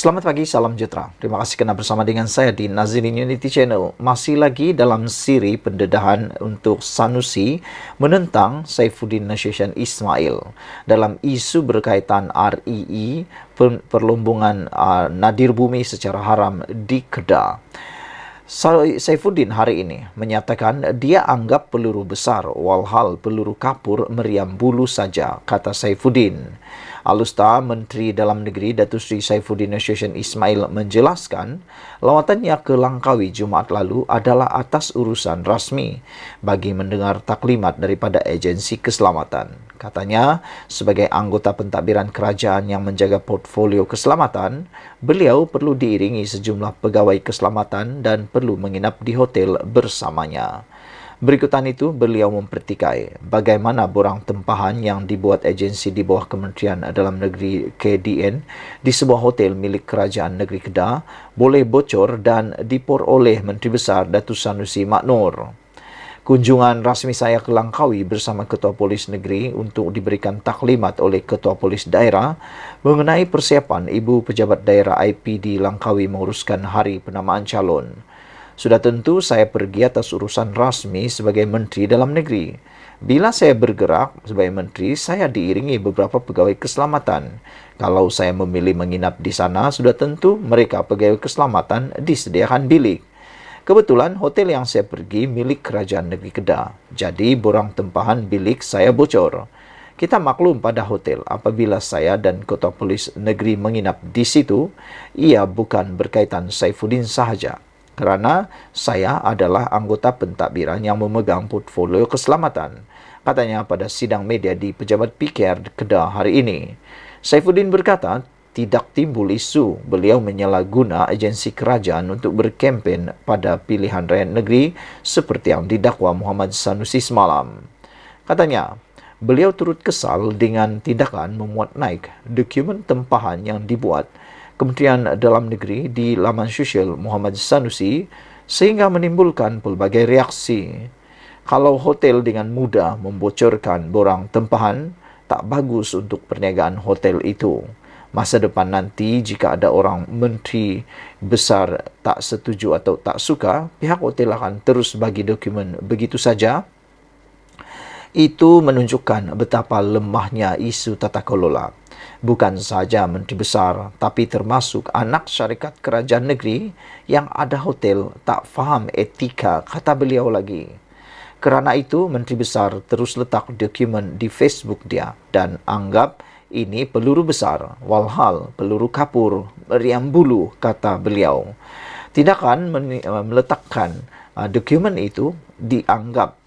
Selamat pagi, salam sejahtera. Terima kasih kerana bersama dengan saya di Nazirin Unity Channel. Masih lagi dalam siri pendedahan untuk Sanusi menentang Saifuddin Nasution Ismail dalam isu berkaitan REE, perlumbungan nadir bumi secara haram di Kedah. Saifuddin hari ini menyatakan dia anggap peluru besar walhal peluru kapur meriam bulu saja, kata Saifuddin. Alusta Menteri Dalam Negeri Datuk Seri Saifuddin Nasution Ismail menjelaskan lawatannya ke Langkawi Jumaat lalu adalah atas urusan rasmi bagi mendengar taklimat daripada agensi keselamatan. Katanya, sebagai anggota pentadbiran kerajaan yang menjaga portfolio keselamatan, beliau perlu diiringi sejumlah pegawai keselamatan dan perlu menginap di hotel bersamanya. Berikutan itu, beliau mempertikai bagaimana borang tempahan yang dibuat agensi di bawah Kementerian Dalam Negeri KDN di sebuah hotel milik Kerajaan Negeri Kedah boleh bocor dan diperoleh Menteri Besar Datuk Sanusi Mak Noor. Kunjungan rasmi saya ke Langkawi bersama Ketua Polis Negeri untuk diberikan taklimat oleh Ketua Polis Daerah mengenai persiapan Ibu Pejabat Daerah IPD Langkawi menguruskan hari penamaan calon. Sudah tentu saya pergi atas urusan rasmi sebagai Menteri Dalam Negeri. Bila saya bergerak sebagai Menteri, saya diiringi beberapa pegawai keselamatan. Kalau saya memilih menginap di sana, sudah tentu mereka pegawai keselamatan disediakan bilik. Kebetulan hotel yang saya pergi milik Kerajaan Negeri Kedah. Jadi borang tempahan bilik saya bocor. Kita maklum pada hotel apabila saya dan Ketua Polis Negeri menginap di situ, ia bukan berkaitan Saifuddin sahaja. Kerana saya adalah anggota pentadbiran yang memegang portfolio keselamatan, katanya pada sidang media di Pejabat PKR Kedah hari ini. Saifuddin berkata, tidak timbul isu beliau menyalahguna agensi kerajaan untuk berkempen pada pilihan rakyat negeri seperti yang didakwa Muhammad Sanusi semalam. Katanya, beliau turut kesal dengan tindakan memuat naik dokumen tempahan yang dibuat Kementerian Dalam Negeri di laman sosial Muhammad Sanusi sehingga menimbulkan pelbagai reaksi. Kalau hotel dengan mudah membocorkan borang tempahan, tak bagus untuk perniagaan hotel itu. Masa depan nanti jika ada orang menteri besar tak setuju atau tak suka, pihak hotel akan terus bagi dokumen begitu saja. Itu menunjukkan betapa lemahnya isu tata kelola. Bukan sahaja Menteri Besar, tapi termasuk anak syarikat kerajaan negeri yang ada hotel tak faham etika, kata beliau lagi. Kerana itu, Menteri Besar terus letak dokumen di Facebook dia dan anggap ini peluru besar, walhal peluru kapur, meriam bulu, kata beliau. Tindakan meletakkan dokumen itu dianggap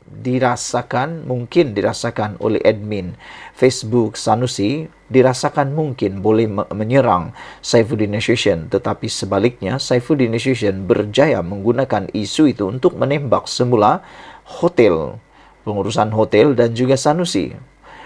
mungkin dirasakan oleh admin Facebook Sanusi, dirasakan mungkin boleh menyerang Saifuddin Nasution, tetapi sebaliknya Saifuddin Nasution berjaya menggunakan isu itu untuk menembak semula hotel, pengurusan hotel dan juga Sanusi.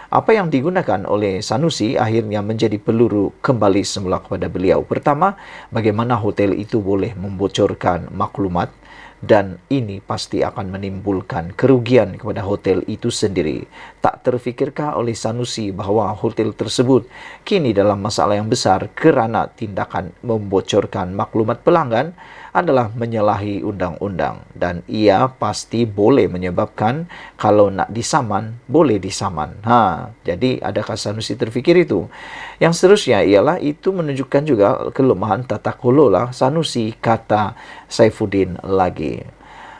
Apa yang digunakan oleh Sanusi akhirnya menjadi peluru kembali semula kepada beliau. Pertama, bagaimana hotel itu boleh membocorkan maklumat, dan ini pasti akan menimbulkan kerugian kepada hotel itu sendiri. Tak terfikirkah oleh Sanusi bahawa hotel tersebut kini dalam masalah yang besar kerana tindakan membocorkan maklumat pelanggan adalah menyalahi undang-undang dan ia pasti boleh menyebabkan kalau nak disaman, boleh disaman. Jadi adakah Sanusi terfikir itu? Yang seterusnya ialah itu menunjukkan juga kelemahan tata kelola Sanusi, kata Saifuddin lagi.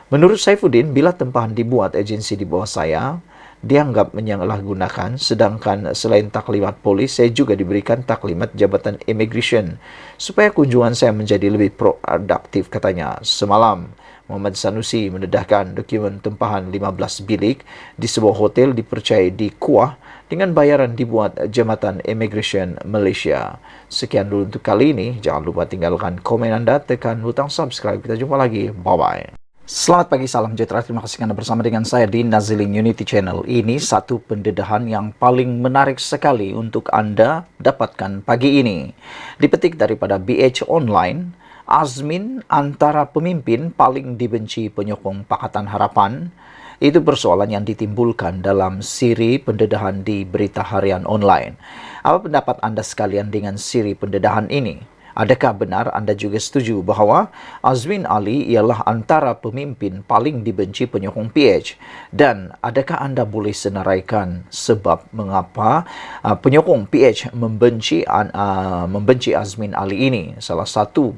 Menurut Saifuddin, bila tempahan dibuat agensi di bawah saya, dianggap menyalahgunakan, sedangkan selain taklimat polis, saya juga diberikan taklimat Jabatan Immigration supaya kunjungan saya menjadi lebih produktif, katanya. Semalam, Muhammad Sanusi mendedahkan dokumen tempahan 15 bilik di sebuah hotel dipercayai di Kuah dengan bayaran dibuat Jabatan Immigration Malaysia. Sekian dulu untuk kali ini. Jangan lupa tinggalkan komen anda, tekan butang subscribe. Kita jumpa lagi. Bye-bye. Selamat pagi, salam sejahtera. Terima kasih kerana bersama dengan saya di Nazirin Unity Channel. Ini satu pendedahan yang paling menarik sekali untuk anda dapatkan pagi ini. Dipetik daripada BH Online, Azmin antara pemimpin paling dibenci penyokong Pakatan Harapan. Itu persoalan yang ditimbulkan dalam siri pendedahan di berita harian online. Apa pendapat anda sekalian dengan siri pendedahan ini? Adakah benar anda juga setuju bahawa Azmin Ali ialah antara pemimpin paling dibenci penyokong PH? Dan adakah anda boleh senaraikan sebab mengapa penyokong PH membenci Azmin Ali ini? Salah satu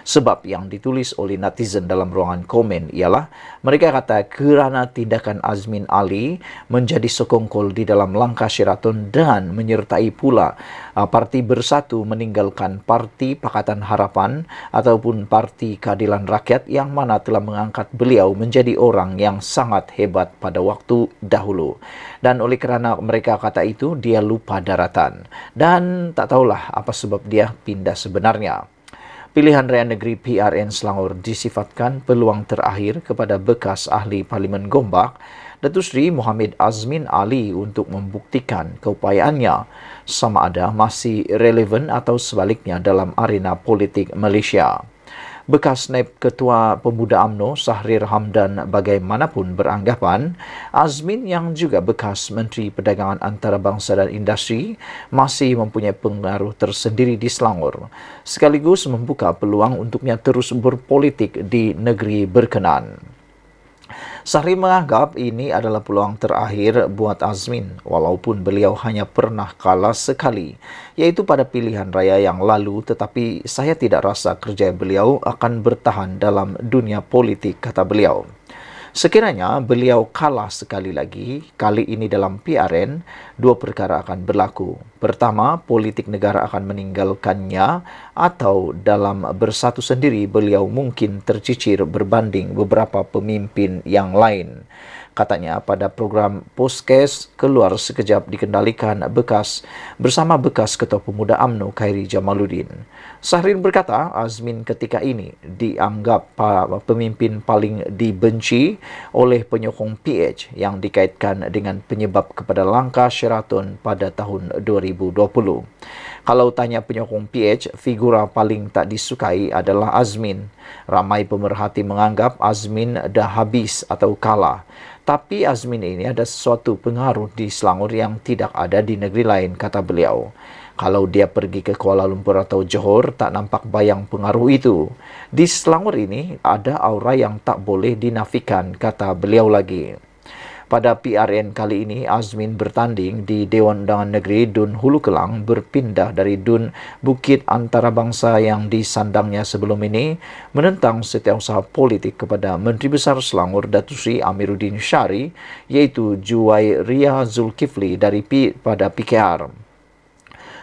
sebab yang ditulis oleh netizen dalam ruangan komen ialah mereka kata kerana tindakan Azmin Ali menjadi sekongkol di dalam langkah Sheraton dan menyertai pula Parti Bersatu meninggalkan Parti Pakatan Harapan ataupun Parti Keadilan Rakyat yang mana telah mengangkat beliau menjadi orang yang sangat hebat pada waktu dahulu. Dan oleh kerana mereka kata itu, dia lupa daratan. Dan tak tahulah apa sebab dia pindah sebenarnya. Pilihan Raya Negeri PRN Selangor disifatkan peluang terakhir kepada bekas ahli Parlimen Gombak, Datuk Seri Mohamed Azmin Ali untuk membuktikan keupayaannya sama ada masih relevan atau sebaliknya dalam arena politik Malaysia. Bekas Naib Ketua Pemuda UMNO Sahrir Hamdan bagaimanapun beranggapan Azmin yang juga bekas Menteri Perdagangan Antarabangsa dan Industri masih mempunyai pengaruh tersendiri di Selangor sekaligus membuka peluang untuknya terus berpolitik di negeri berkenan. Sahri menganggap ini adalah peluang terakhir buat Azmin walaupun beliau hanya pernah kalah sekali iaitu pada pilihan raya yang lalu, tetapi saya tidak rasa kerja beliau akan bertahan dalam dunia politik, kata beliau. Sekiranya beliau kalah sekali lagi, kali ini dalam PRN, dua perkara akan berlaku. Pertama, politik negara akan meninggalkannya atau dalam bersatu sendiri beliau mungkin tercicir berbanding beberapa pemimpin yang lain. Katanya pada program Podcast Keluar Sekejap dikendalikan bersama bekas Ketua Pemuda UMNO Khairi Jamaluddin. Sahrin berkata Azmin ketika ini dianggap pemimpin paling dibenci oleh penyokong PH yang dikaitkan dengan penyebab kepada langkah Sheraton pada tahun 2020. Kalau tanya penyokong PH, figura paling tak disukai adalah Azmin. Ramai pemerhati menganggap Azmin dah habis atau kalah. Tapi Azmin ini ada sesuatu pengaruh di Selangor yang tidak ada di negeri lain, kata beliau. Kalau dia pergi ke Kuala Lumpur atau Johor, tak nampak bayang pengaruh itu. Di Selangor ini ada aura yang tak boleh dinafikan, kata beliau lagi. Pada PRN kali ini, Azmin bertanding di Dewan Undangan Negeri Dun Hulu Kelang berpindah dari Dun Bukit Antarabangsa yang disandangnya sebelum ini menentang setiausaha politik kepada Menteri Besar Selangor Datuk Seri Amiruddin Syari iaitu Juwairia Zulkifli pada PKR.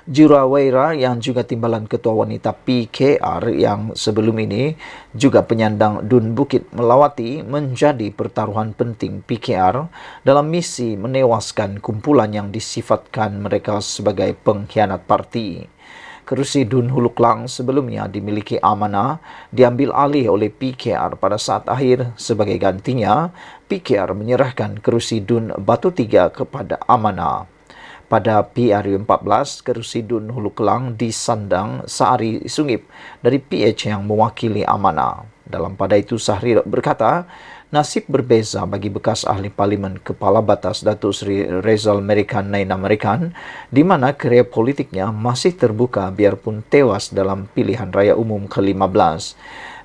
Juruwaira yang juga timbalan Ketua Wanita PKR yang sebelum ini juga penyandang Dun Bukit Melawati menjadi pertaruhan penting PKR dalam misi menewaskan kumpulan yang disifatkan mereka sebagai pengkhianat parti. Kerusi Dun Hulu Kelang sebelumnya dimiliki Amanah diambil alih oleh PKR pada saat akhir. Sebagai gantinya, PKR menyerahkan kerusi Dun Batu Tiga kepada Amanah. Pada PRU 14, kerusi Dun Hulu Kelang disandang Saari Sungip dari PH yang mewakili Amanah. Dalam pada itu, Sahrir berkata, nasib berbeza bagi bekas ahli parlimen Kepala Batas Datuk Seri Rezal Merican Naina Merican, di mana kerjaya politiknya masih terbuka biarpun tewas dalam pilihan raya umum ke-15.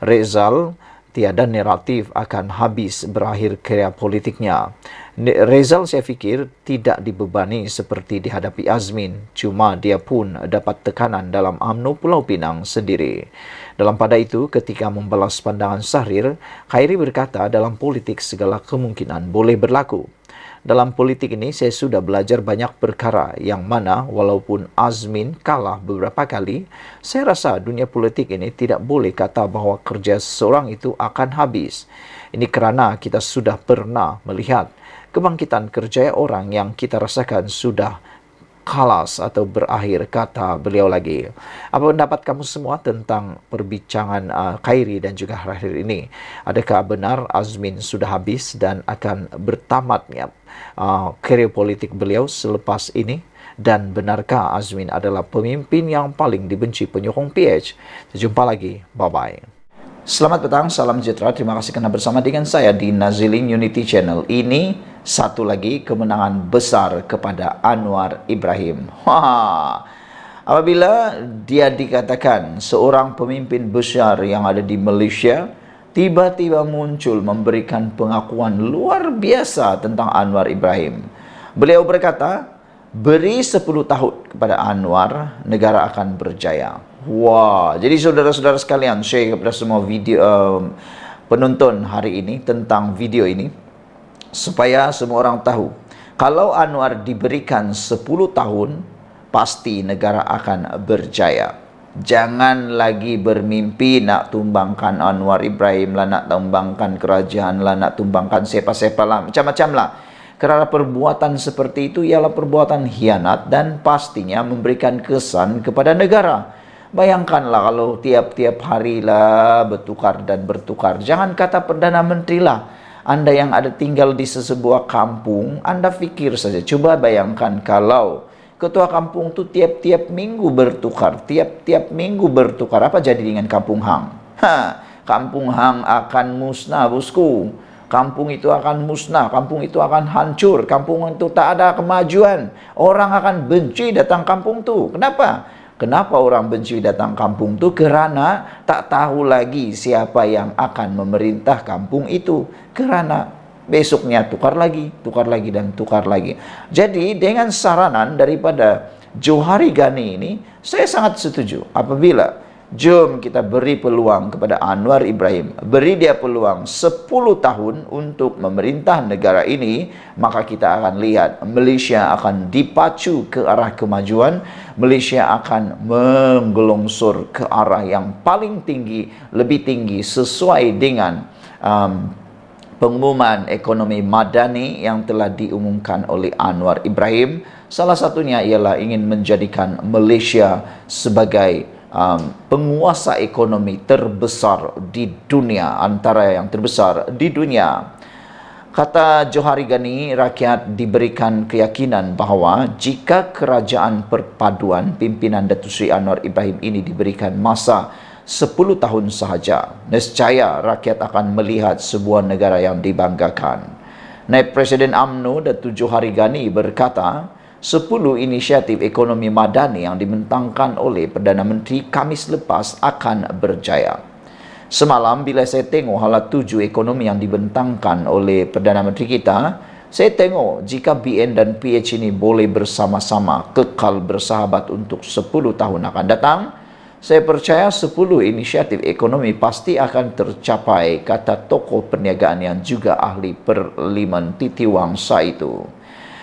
Rezal tiada naratif akan habis berakhir kerjaya politiknya. Rezal saya fikir tidak dibebani seperti dihadapi Azmin, cuma dia pun dapat tekanan dalam UMNO Pulau Pinang sendiri. Dalam pada itu, ketika membalas pandangan Sahrir, Khairi berkata dalam politik segala kemungkinan boleh berlaku. Dalam politik ini saya sudah belajar banyak perkara yang mana walaupun Azmin kalah beberapa kali, saya rasa dunia politik ini tidak boleh kata bahawa kerja seseorang itu akan habis. Ini kerana kita sudah pernah melihat kebangkitan kerjaya orang yang kita rasakan sudah kalas atau berakhir, kata beliau lagi. Apa pendapat kamu semua tentang perbincangan Khairi dan juga Rahir ini? Adakah benar Azmin sudah habis dan akan bertamatnya kerjaya politik beliau selepas ini? Dan benarkah Azmin adalah pemimpin yang paling dibenci penyokong PH? Jumpa lagi. Bye-bye. Selamat petang, salam sejahtera. Terima kasih kerana bersama dengan saya di Nazilin Unity Channel. Ini satu lagi kemenangan besar kepada Anwar Ibrahim. Wah, Apabila dia dikatakan seorang pemimpin besar yang ada di Malaysia tiba-tiba muncul memberikan pengakuan luar biasa tentang Anwar Ibrahim. Beliau berkata, beri 10 tahun kepada Anwar, negara akan berjaya. Wah, jadi saudara-saudara sekalian, share kepada semua video penonton hari ini tentang video ini, supaya semua orang tahu, kalau Anwar diberikan 10 tahun, pasti negara akan berjaya. Jangan lagi bermimpi nak tumbangkan Anwar Ibrahim lah, nak tumbangkan kerajaan lah, nak tumbangkan siapa-siapa lah, macam-macam lah. Kerana perbuatan seperti itu ialah perbuatan hianat dan pastinya memberikan kesan kepada negara. Bayangkanlah kalau tiap-tiap hari lah bertukar dan bertukar. Jangan kata Perdana Menteri lah. Anda yang ada tinggal di sebuah kampung, Anda fikir saja. Coba bayangkan kalau ketua kampung tu tiap-tiap minggu bertukar. Tiap-tiap minggu bertukar. Apa jadi dengan kampung Hang? Kampung Hang akan musnah, bosku. Kampung itu akan musnah, kampung itu akan hancur, kampung itu tak ada kemajuan. Orang akan benci datang kampung tu. Kenapa? Kenapa orang benci datang kampung tu? Kerana tak tahu lagi siapa yang akan memerintah kampung itu. Kerana besoknya tukar lagi dan tukar lagi. Jadi dengan saranan daripada Johari Ghani ini, saya sangat setuju apabila jom kita beri peluang kepada Anwar Ibrahim, beri dia peluang 10 tahun untuk memerintah negara ini, maka kita akan lihat Malaysia akan dipacu ke arah kemajuan, Malaysia akan menggelongsor ke arah yang paling tinggi, lebih tinggi sesuai dengan pengumuman ekonomi madani yang telah diumumkan oleh Anwar Ibrahim. Salah satunya ialah ingin menjadikan Malaysia sebagai penguasa ekonomi terbesar di dunia, antara yang terbesar di dunia. Kata Johari Ghani, rakyat diberikan keyakinan bahawa jika kerajaan perpaduan pimpinan Datuk Seri Anwar Ibrahim ini diberikan masa 10 tahun sahaja, nescaya rakyat akan melihat sebuah negara yang dibanggakan. Naib Presiden UMNO Datuk Johari Ghani berkata, 10 inisiatif ekonomi madani yang dibentangkan oleh Perdana Menteri Khamis lepas akan berjaya. Semalam bila saya tengok hala 7 ekonomi yang dibentangkan oleh Perdana Menteri kita, saya tengok jika BN dan PH ini boleh bersama-sama kekal bersahabat untuk 10 tahun akan datang, saya percaya 10 inisiatif ekonomi pasti akan tercapai, kata tokoh perniagaan yang juga ahli Parlimen Titi Wangsa itu.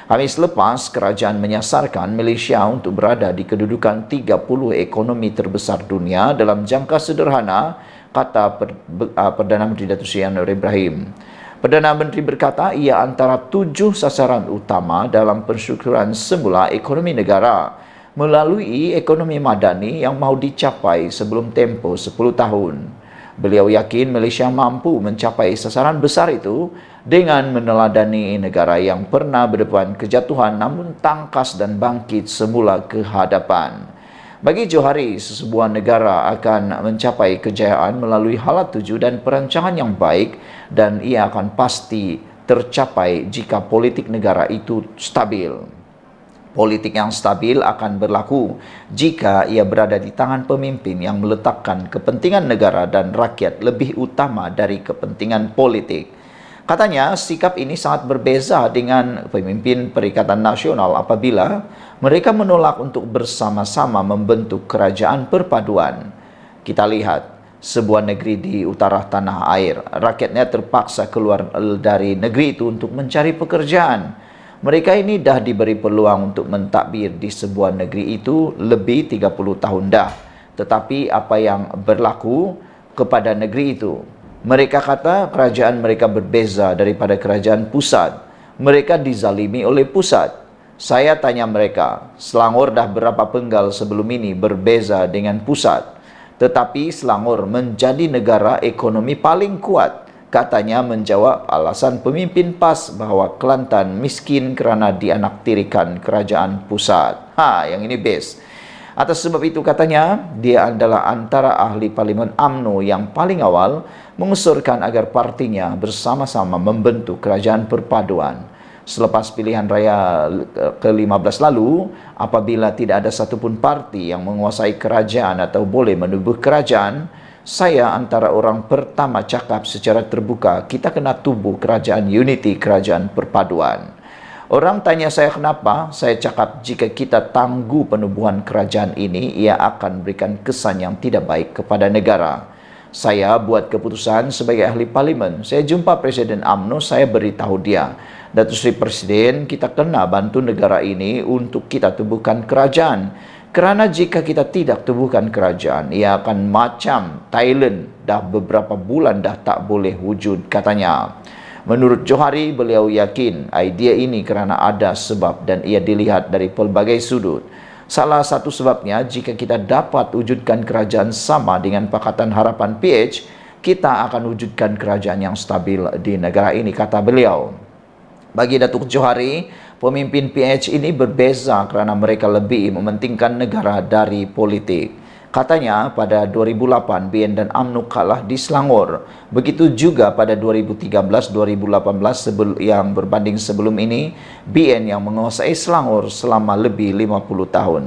Khamis lepas, kerajaan menyasarkan Malaysia untuk berada di kedudukan 30 ekonomi terbesar dunia dalam jangka sederhana, kata Perdana Menteri Datuk Seri Anwar Ibrahim. Perdana Menteri berkata ia antara 7 sasaran utama dalam pensyukuran semula ekonomi negara melalui ekonomi madani yang mahu dicapai sebelum tempoh 10 tahun. Beliau yakin Malaysia mampu mencapai sasaran besar itu dengan meneladani negara yang pernah berdepan kejatuhan namun tangkas dan bangkit semula ke hadapan. Bagi Johari, sesebuah negara akan mencapai kejayaan melalui hala 7 dan perancangan yang baik, dan ia akan pasti tercapai jika politik negara itu stabil. Politik yang stabil akan berlaku jika ia berada di tangan pemimpin yang meletakkan kepentingan negara dan rakyat lebih utama dari kepentingan politik. Katanya, sikap ini sangat berbeza dengan pemimpin Perikatan Nasional apabila mereka menolak untuk bersama-sama membentuk kerajaan perpaduan. Kita lihat, sebuah negeri di utara tanah air, rakyatnya terpaksa keluar dari negeri itu untuk mencari pekerjaan. Mereka ini dah diberi peluang untuk mentadbir di sebuah negeri itu lebih 30 tahun dah. Tetapi apa yang berlaku kepada negeri itu? Mereka kata kerajaan mereka berbeza daripada kerajaan pusat. Mereka dizalimi oleh pusat. Saya tanya mereka, Selangor dah berapa penggal sebelum ini berbeza dengan pusat? Tetapi Selangor menjadi negara ekonomi paling kuat. Katanya menjawab alasan pemimpin PAS bahawa Kelantan miskin kerana dianaktirikan kerajaan pusat. Yang ini best. Atas sebab itu katanya, dia adalah antara ahli Parlimen UMNO yang paling awal mengusulkan agar partinya bersama-sama membentuk kerajaan perpaduan. Selepas pilihan raya ke-15 lalu, apabila tidak ada satupun parti yang menguasai kerajaan atau boleh menubuh kerajaan, saya antara orang pertama cakap secara terbuka, kita kena tubuh kerajaan unity, kerajaan perpaduan. Orang tanya saya kenapa, saya cakap jika kita tangguh penubuhan kerajaan ini, ia akan berikan kesan yang tidak baik kepada negara. Saya buat keputusan sebagai ahli parlimen. Saya jumpa Presiden UMNO, saya beritahu dia, Datuk Seri Presiden, kita kena bantu negara ini untuk kita tubuhkan kerajaan. Kerana jika kita tidak tubuhkan kerajaan, ia akan macam Thailand, dah beberapa bulan dah tak boleh wujud, katanya. Menurut Johari, beliau yakin idea ini kerana ada sebab dan ia dilihat dari pelbagai sudut. Salah satu sebabnya, jika kita dapat wujudkan kerajaan sama dengan Pakatan Harapan PH, kita akan wujudkan kerajaan yang stabil di negara ini, kata beliau. Bagi Datuk Johari, pemimpin PH ini berbeza kerana mereka lebih mementingkan negara dari politik. Katanya pada 2008 BN dan UMNO kalah di Selangor. Begitu juga pada 2013-2018 yang berbanding sebelum ini, BN yang menguasai Selangor selama lebih 50 tahun.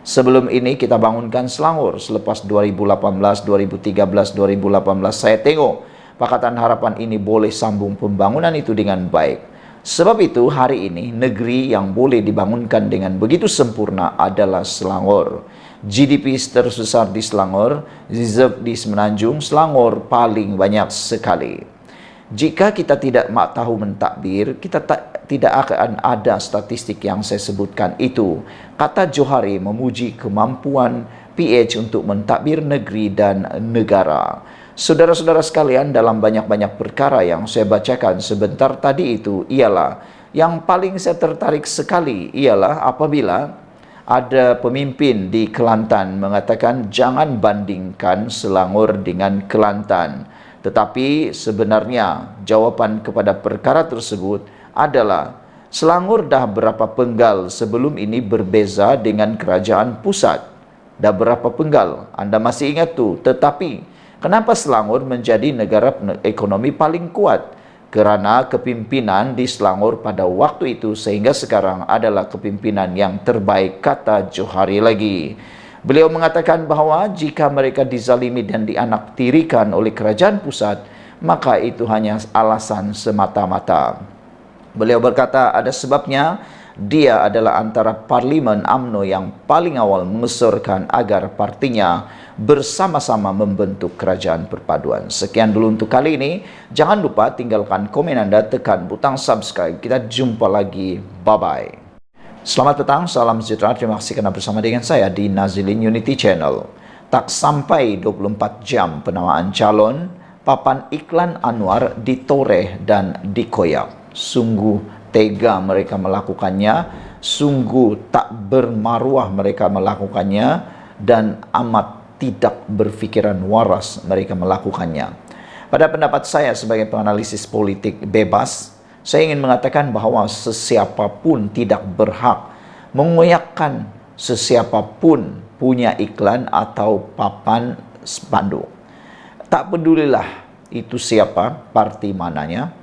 Sebelum ini kita bangunkan Selangor. Selepas 2018, 2013, 2018 saya tengok Pakatan Harapan ini boleh sambung pembangunan itu dengan baik. Sebab itu hari ini negeri yang boleh dibangunkan dengan begitu sempurna adalah Selangor. GDP terbesar di Selangor, reserve di Semenanjung, Selangor paling banyak sekali. Jika kita tidak tahu mentadbir, kita tidak akan ada statistik yang saya sebutkan itu. Kata Johari memuji kemampuan PH untuk mentadbir negeri dan negara. Saudara-saudara sekalian, dalam banyak-banyak perkara yang saya bacakan sebentar tadi itu ialah yang paling saya tertarik sekali ialah apabila ada pemimpin di Kelantan mengatakan jangan bandingkan Selangor dengan Kelantan. Tetapi sebenarnya jawapan kepada perkara tersebut adalah Selangor dah berapa penggal sebelum ini berbeza dengan kerajaan pusat. Dah berapa penggal? Anda masih ingat tu? Tetapi kenapa Selangor menjadi negara ekonomi paling kuat? Kerana kepimpinan di Selangor pada waktu itu sehingga sekarang adalah kepimpinan yang terbaik, kata Johari lagi. Beliau mengatakan bahawa jika mereka dizalimi dan dianaktirikan oleh kerajaan pusat, maka itu hanya alasan semata-mata. Beliau berkata ada sebabnya dia adalah antara parlimen UMNO yang paling awal mengusurkan agar partinya bersama-sama membentuk kerajaan perpaduan. Sekian dulu untuk kali ini. Jangan lupa tinggalkan komen Anda, tekan butang subscribe. Kita jumpa lagi. Bye-bye. Selamat petang, salam sejahtera. Terima kasih kerana bersama dengan saya di Nazilin Unity Channel. Tak sampai 24 jam penamaan calon, papan iklan Anwar ditoreh dan dikoyak. Sungguh tega mereka melakukannya, sungguh tak bermaruah mereka melakukannya, dan amat tidak berfikiran waras mereka melakukannya. Pada pendapat saya sebagai penganalisis politik bebas, saya ingin mengatakan bahawa sesiapapun tidak berhak mengoyakkan sesiapapun punya iklan atau papan spanduk. Tak pedulilah itu siapa, parti mananya,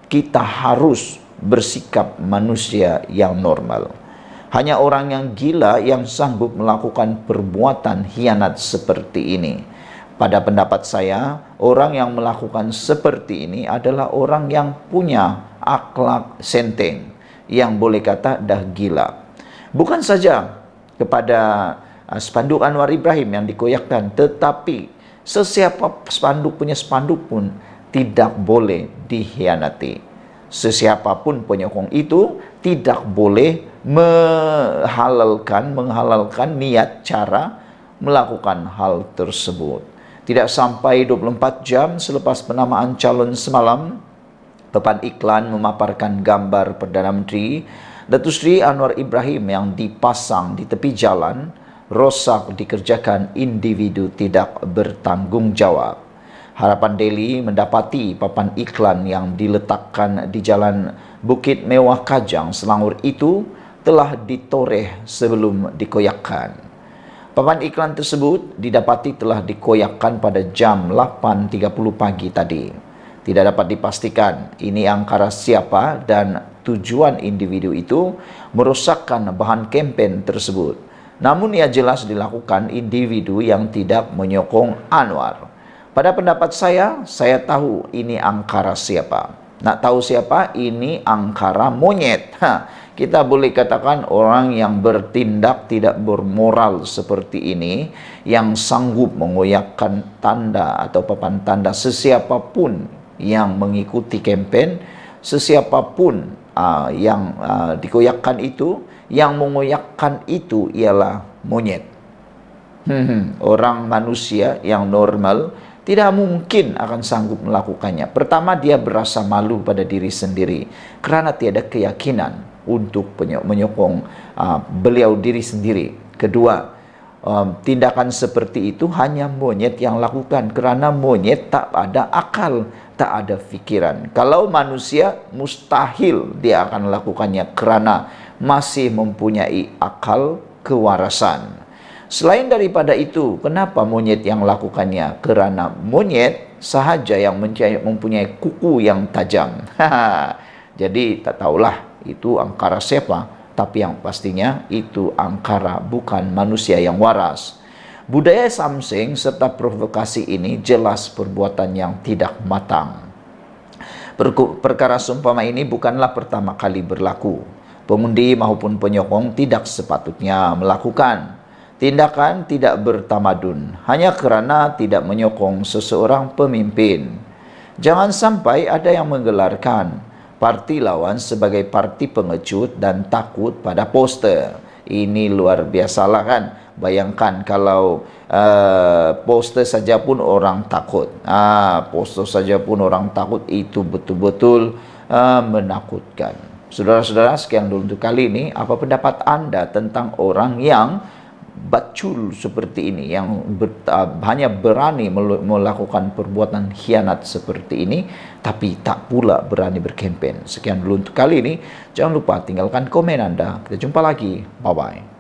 kita harus bersikap manusia yang normal. Hanya orang yang gila yang sanggup melakukan perbuatan hianat seperti ini. Pada pendapat saya, orang yang melakukan seperti ini adalah orang yang punya akhlak senteng, yang boleh kata dah gila. Bukan saja kepada spanduk Anwar Ibrahim yang dikoyakkan, tetapi sesiapa spanduk punya spanduk pun tidak boleh dikhianati. Sesiapapun penyokong itu tidak boleh menghalalkan niat cara melakukan hal tersebut. Tidak sampai 24 jam selepas penamaan calon semalam, papan iklan memaparkan gambar Perdana Menteri Datuk Seri Anwar Ibrahim yang dipasang di tepi jalan, rosak dikerjakan individu tidak bertanggungjawab. Harapan Daily mendapati papan iklan yang diletakkan di Jalan Bukit Mewah Kajang, Selangor itu telah ditoreh sebelum dikoyakkan. Papan iklan tersebut didapati telah dikoyakkan pada jam 8.30 pagi tadi. Tidak dapat dipastikan ini angkara siapa dan tujuan individu itu merosakkan bahan kempen tersebut. Namun ia jelas dilakukan individu yang tidak menyokong Anwar. Pada pendapat saya tahu ini angkara siapa. Nak tahu siapa? Ini angkara monyet. Kita boleh katakan orang yang bertindak tidak bermoral seperti ini, yang sanggup mengoyakkan tanda atau papan tanda sesiapapun yang mengikuti kempen, sesiapapun yang dikoyakkan itu, yang mengoyakkan itu ialah monyet. Orang manusia yang normal tidak mungkin akan sanggup melakukannya. Pertama, dia berasa malu pada diri sendiri kerana tiada keyakinan untuk menyokong beliau diri sendiri. Kedua, tindakan seperti itu hanya monyet yang lakukan kerana monyet tak ada akal, tak ada fikiran. Kalau manusia, mustahil dia akan melakukannya kerana masih mempunyai akal kewarasan. Selain daripada itu, kenapa monyet yang melakukannya? Kerana monyet sahaja yang mempunyai kuku yang tajam. Jadi tak tahulah itu angkara siapa, tapi yang pastinya itu angkara bukan manusia yang waras. Budaya samsing serta provokasi ini jelas perbuatan yang tidak matang. Perkara seumpama ini bukanlah pertama kali berlaku. Pengundi maupun penyokong tidak sepatutnya melakukan tindakan tidak bertamadun hanya kerana tidak menyokong seseorang pemimpin. Jangan sampai ada yang menggelarkan parti lawan sebagai parti pengecut dan takut pada poster. Ini luar biasalah kan. Bayangkan kalau poster saja pun orang takut. Poster saja pun orang takut, itu betul-betul menakutkan. Saudara-saudara, sekian dulu untuk kali ini. Apa pendapat Anda tentang orang yang bacul seperti ini, yang hanya berani melakukan perbuatan khianat seperti ini, tapi tak pula berani berkempen? Sekian dulu untuk kali ini. Jangan lupa tinggalkan komen Anda. Kita jumpa lagi. Bye-bye.